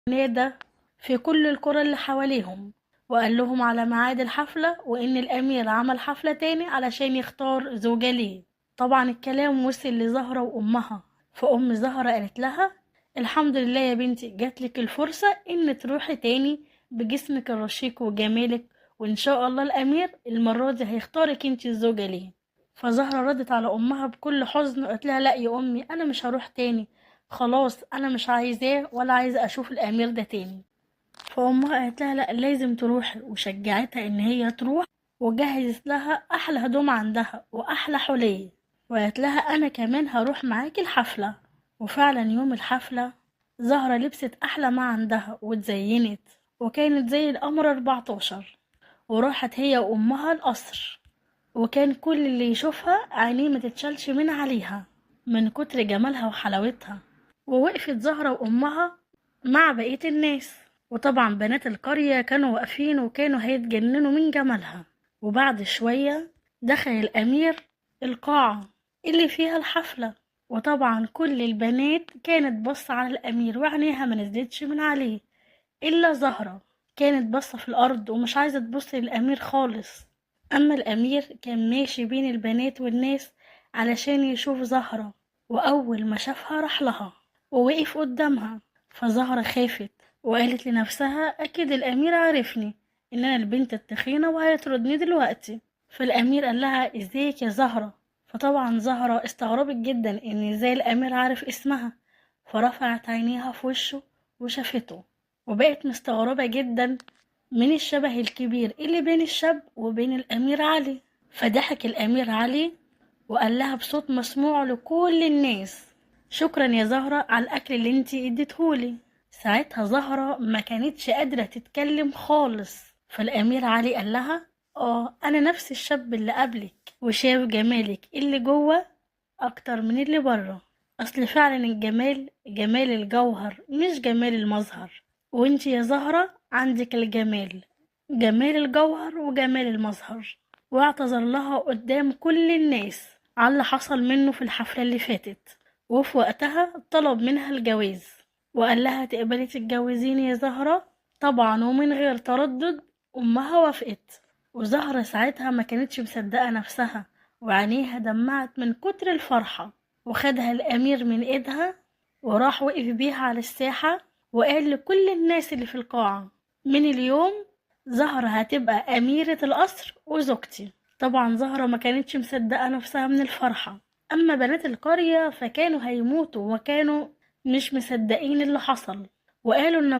نادى في كل القرى اللي حواليهم وقال لهم على ميعاد الحفلة وإن الأمير عمل حفلة تاني علشان يختار زوجة ليه. طبعا الكلام وصل لزهرة وأمها، فأم زهرة قالت لها الحمد لله يا بنتي جاتلك الفرصة إن تروحي تاني بجسمك الرشيق وجمالك، وإن شاء الله الأمير المرة دي هيختارك انتي الزوجة ليه. فزهرة ردت على أمها بكل حزن وقالت لها لا يا أمي أنا مش هروح تاني، خلاص أنا مش عايزاه ولا عايزة أشوف الأمير ده تاني. فأمها قالت لها لا لازم تروحي، وشجعتها إن هي تروح وجهزت لها أحلى هدوم عندها وأحلى حلي، وقالت لها أنا كمان هروح معاكي الحفلة. وفعلا يوم الحفلة زهرة لبست أحلى ما عندها واتزينت وكانت زي القمر 14، وراحت هي وأمها القصر، وكان كل اللي يشوفها عينيه ما تتشالش من عليها من كتر جمالها وحلاوتها. ووقفت زهرة وأمها مع بقية الناس، وطبعا بنات القرية كانوا واقفين وكانوا هيتجننوا من جمالها. وبعد شوية دخل الأمير القاعة اللي فيها الحفلة، وطبعا كل البنات كانت بص على الأمير وعينيها ما نزلتش من عليه، إلا زهرة كانت بصة في الأرض ومش عايزة تبص للأمير خالص. أما الأمير كان ماشي بين البنات والناس علشان يشوف زهرة، وأول ما شافها راح لها ووقف قدامها. فزهرة خافت وقالت لنفسها أكيد الأمير عارفني إن أنا البنت التخينة وهيطردني دلوقتي. فالأمير قال لها إزيك يا زهرة؟ فطبعا زهرة استغربت جدا إن إزاي الأمير عارف اسمها، فرفعت عينيها في وشه وشافته، وبقت مستغربة جدا من الشبه الكبير اللي بين الشاب وبين الأمير علي. فضحك الأمير علي وقال لها بصوت مسموع لكل الناس شكرا يا زهرة على الأكل اللي انتي اديتهولي. ساعتها زهرة ما كانتش قادرة تتكلم خالص، فالأمير علي قال لها أنا نفس الشاب اللي قبلك وشاف جمالك اللي جوه أكتر من اللي بره. أصل فعلا الجمال جمال الجوهر مش جمال المظهر، وانتي يا زهرة عندك الجمال جمال الجوهر وجمال المظهر. واعتذر لها قدام كل الناس على اللي حصل منه في الحفلة اللي فاتت، وفي وقتها طلب منها الجواز وقال لها تقبلي تتجوزيني يا زهرة؟ طبعا ومن غير تردد أمها وافقت. وزهرة ساعتها ما كانتش مصدقة نفسها وعينيها دمعت من كتر الفرحة، وخدها الأمير من إيدها وراح وقف بيها على الساحة وقال لكل الناس اللي في القاعة من اليوم زهرة هتبقى أميرة القصر وزوجتي. طبعا زهرة ما كانتش مصدقة نفسها من الفرحة، أما بنات القرية فكانوا هيموتوا وكانوا مش مصدقين اللي حصل، وقالوا إن